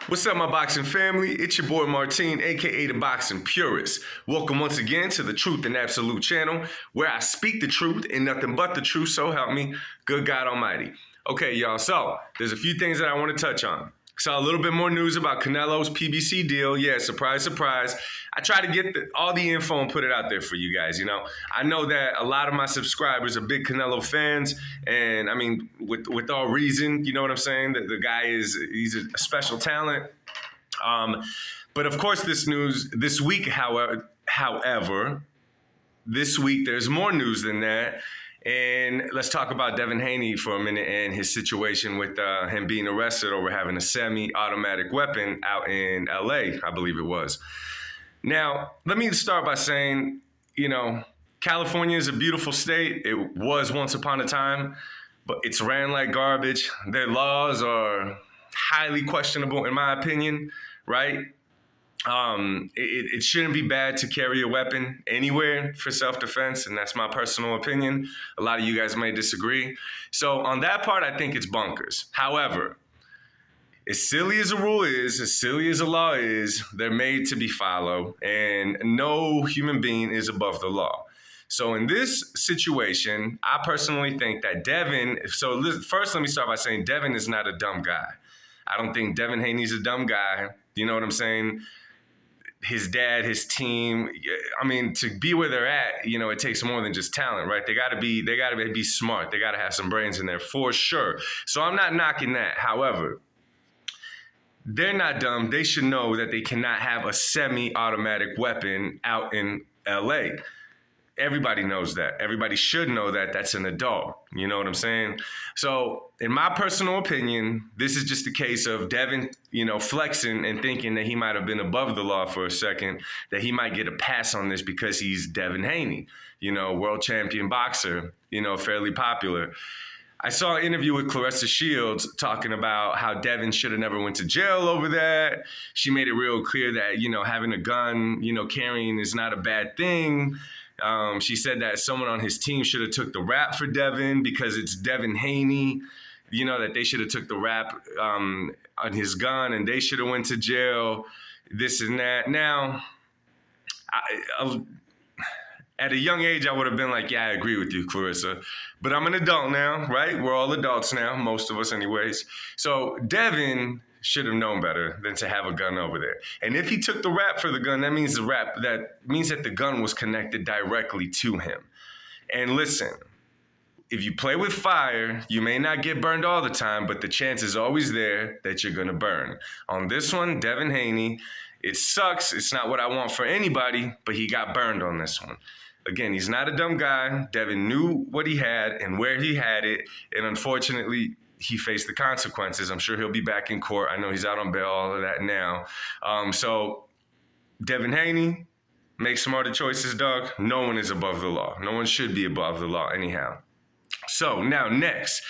What's up, my boxing family? It's your boy Martine, aka the Boxing Purist. Welcome once again to the Truth and Absolute channel, where I speak the truth and nothing but the truth, so help me, good God Almighty. Okay, y'all, so there's a few things that I want to touch on. Saw a little bit more news about Canelo's PBC deal. Yeah, surprise, surprise. I try to get all the info and put it out there for you guys, you know. I know that a lot of my subscribers are big Canelo fans, and I mean, with all reason, you know what I'm saying? That the guy he's a special talent. But of course, this week, however, this week there's more news than that. And let's talk about Devin Haney for a minute and his situation with him being arrested over having a semi-automatic weapon out in LA, I believe it was. Now, let me start by saying, you know, California is a beautiful state. It was once upon a time, but it's ran like garbage. Their laws are highly questionable, in my opinion, right? It shouldn't be bad to carry a weapon anywhere for self-defense, and that's my personal opinion. A lot of you guys may disagree. So on that part, I think it's bonkers. However, as silly as a rule is, as silly as a law is, they're made to be followed, and no human being is above the law. So in this situation, I personally think that Devin, first let me start by saying Devin is not a dumb guy. I don't think Devin Haney's a dumb guy. You know what I'm saying? His dad, his team, I mean, to be where they're at, you know, it takes more than just talent, right? They gotta be smart. They gotta have some brains in there for sure. So I'm not knocking that. However, they're not dumb. They should know that they cannot have a semi-automatic weapon out in LA. Everybody knows that. Everybody should know that that's an adult. You know what I'm saying? So in my personal opinion, this is just a case of Devin, you know, flexing and thinking that he might have been above the law for a second, that he might get a pass on this because he's Devin Haney, you know, world champion boxer, you know, fairly popular. I saw an interview with Claressa Shields talking about how Devin should have never went to jail over that. She made it real clear that, you know, having a gun, you know, carrying is not a bad thing. She said that someone on his team should have took the rap for Devin because it's Devin Haney, you know, that they should have took the rap on his gun and they should have went to jail, this and that. Now, at a young age, I would have been like, yeah, I agree with you, Claressa. But I'm an adult now, right? We're all adults now, most of us anyways. So Devin should have known better than to have a gun over there. And if he took the rap for the gun, that means that the gun was connected directly to him. And listen, if you play with fire, you may not get burned all the time, but the chance is always there that you're gonna burn. On this one, Devin Haney, it sucks. It's not what I want for anybody, but he got burned on this one. Again, he's not a dumb guy. Devin knew what he had and where he had it, and unfortunately, he faced the consequences. I'm sure he'll be back in court. I know he's out on bail, all of that now. So Devin Haney, make smarter choices, dog. No one is above the law. No one should be above the law anyhow. So now next,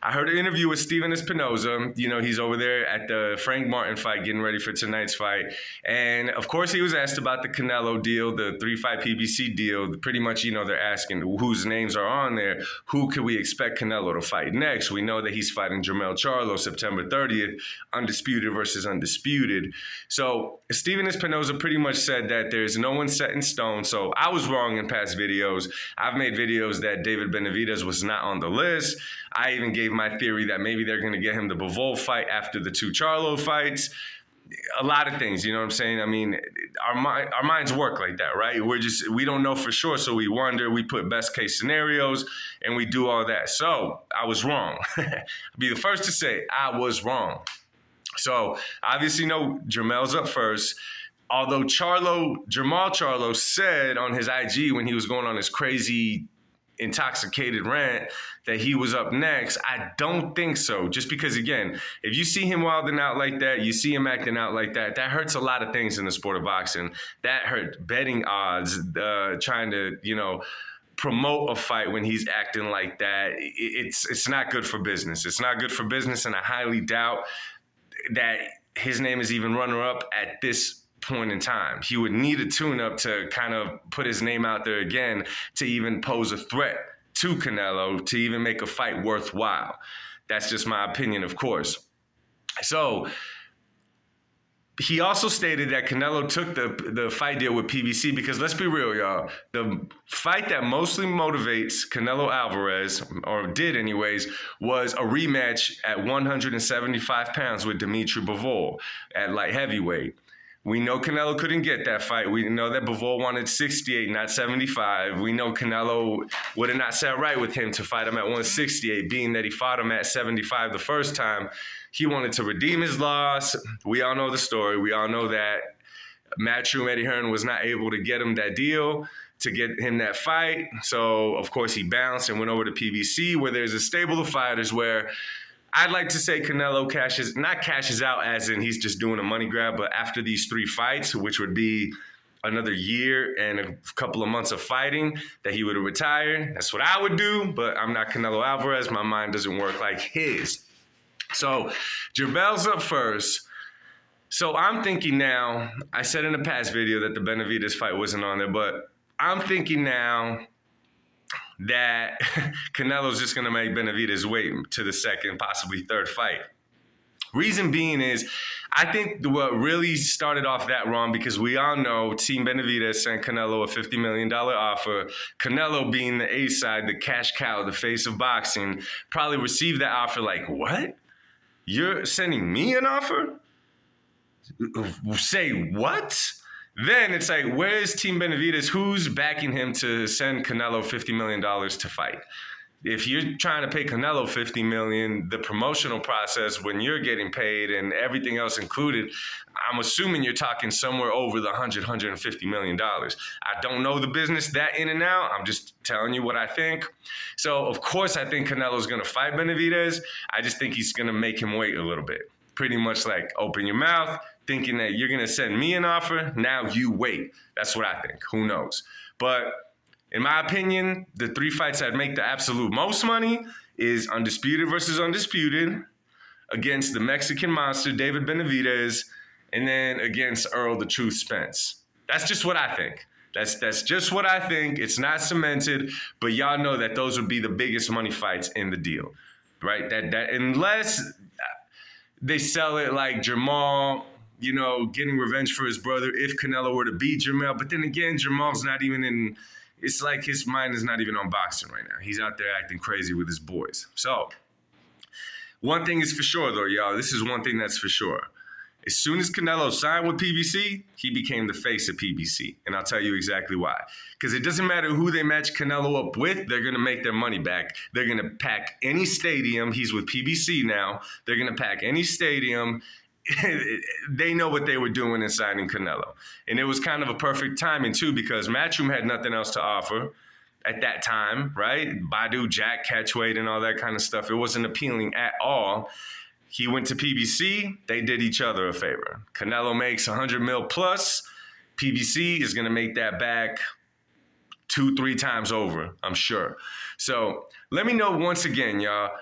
I heard an interview with Steven Espinoza. You know, he's over there at the Frank Martin fight, getting ready for tonight's fight. And of course, he was asked about the Canelo deal, the 3-fight PBC deal. Pretty much, you know, they're asking whose names are on there. Who could we expect Canelo to fight next? We know that he's fighting Jermell Charlo September 30th, undisputed versus undisputed. So Steven Espinoza pretty much said that there's no one set in stone. So I was wrong in past videos. I've made videos that David Benavidez was not on the list. I even gave my theory that maybe they're going to get him the Bivol fight after the 2 Charlo fights. A lot of things, you know what I'm saying? I mean, our minds work like that, right? We don't know for sure, so we wonder, we put best case scenarios, and we do all that. So I was wrong. I'll be the first to say I was wrong. So obviously, no, Jermell's up first. Although Jermell Charlo said on his IG when he was going on his crazy intoxicated rant that he was up next, I don't think so. Just because, again, if you see him wilding out like that, you see him acting out like that, that hurts a lot of things in the sport of boxing. That hurt betting odds, trying to, you know, promote a fight when he's acting like that. It's not good for business. It's not good for business, and I highly doubt that his name is even runner-up at this point in time. He would need a tune-up to kind of put his name out there again to even pose a threat to Canelo, to even make a fight worthwhile. That's just my opinion, of course. So He also stated that Canelo took the fight deal with PBC because, let's be real, y'all, the fight that mostly motivates Canelo Alvarez, or did anyways, was a rematch at 175 pounds with Dimitri Bivol at light heavyweight. We know Canelo couldn't get that fight. We know that Bivol wanted 68, not 75. We know Canelo would have not sat right with him to fight him at 168, being that he fought him at 75 the first time. He wanted to redeem his loss. We all know the story. We all know that Matchroom Eddie Hearn was not able to get him that deal, to get him that fight. So, of course, he bounced and went over to PBC, where there's a stable of fighters where I'd like to say Canelo not cashes out as in he's just doing a money grab, but after these 3 fights, which would be another year and a couple of months of fighting, that he would have retired. That's what I would do, but I'm not Canelo Alvarez. My mind doesn't work like his. So Jermell's up first. So I'm thinking now, I said in a past video that the Benavidez fight wasn't on there, but I'm thinking now that Canelo's just going to make Benavidez wait to the second, possibly third fight. Reason being is, I think what really started off that wrong, because we all know Team Benavidez sent Canelo a $50 million offer. Canelo, being the A side, the cash cow, the face of boxing, probably received that offer like, what? You're sending me an offer? Say what? Then it's like, where's Team Benavidez? Who's backing him to send Canelo $50 million to fight? If you're trying to pay Canelo $50 million, the promotional process, when you're getting paid and everything else included, I'm assuming you're talking somewhere over the $150 million. I don't know the business that in and out. I'm just telling you what I think. So, of course, I think Canelo's going to fight Benavidez. I just think he's going to make him wait a little bit. Pretty much like, open your mouth, thinking that you're going to send me an offer. Now you wait. That's what I think. Who knows? But in my opinion, the 3 fights that make the absolute most money is Undisputed versus Undisputed, against the Mexican monster, David Benavidez, and then against Earl the Truth Spence. That's just what I think. That's just what I think. It's not cemented, but y'all know that those would be the biggest money fights in the deal, right? That unless they sell it like Jermell, you know, getting revenge for his brother if Canelo were to beat Jermell. But then again, Jermell's not even in, it's like his mind is not even on boxing right now. He's out there acting crazy with his boys. So, one thing is for sure though, y'all. This is one thing that's for sure. As soon as Canelo signed with PBC, he became the face of PBC. And I'll tell you exactly why. Because it doesn't matter who they match Canelo up with, they're going to make their money back. They're going to pack any stadium. He's with PBC now. They're going to pack any stadium. They know what they were doing in signing Canelo. And it was kind of a perfect timing, too, because Matchroom had nothing else to offer at that time, right? Badu, Jack, catchweight, and all that kind of stuff. It wasn't appealing at all. He went to PBC. They did each other a favor. Canelo makes 100 mil plus. PBC is going to make that back 2-3 times over, I'm sure. So let me know once again, y'all.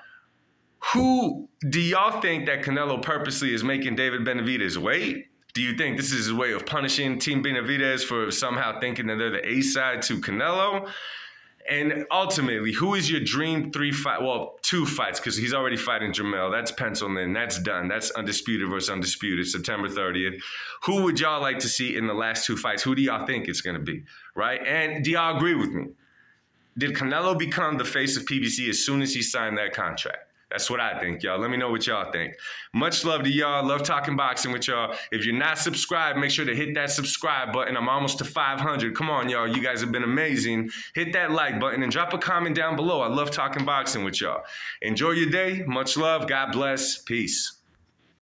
Who do y'all think that Canelo purposely is making David Benavidez wait? Do you think this is his way of punishing Team Benavidez for somehow thinking that they're the A side to Canelo? And ultimately, who is your dream 3 fight? Well, 2 fights, because he's already fighting Jermell. That's penciled in. That's done. That's Undisputed versus Undisputed, September 30th. Who would y'all like to see in the last 2 fights? Who do y'all think it's going to be, right? And do y'all agree with me? Did Canelo become the face of PBC as soon as he signed that contract? That's what I think, y'all. Let me know what y'all think. Much love to y'all. Love talking boxing with y'all. If you're not subscribed, make sure to hit that subscribe button. I'm almost to 500. Come on, y'all. You guys have been amazing. Hit that like button and drop a comment down below. I love talking boxing with y'all. Enjoy your day. Much love. God bless. Peace.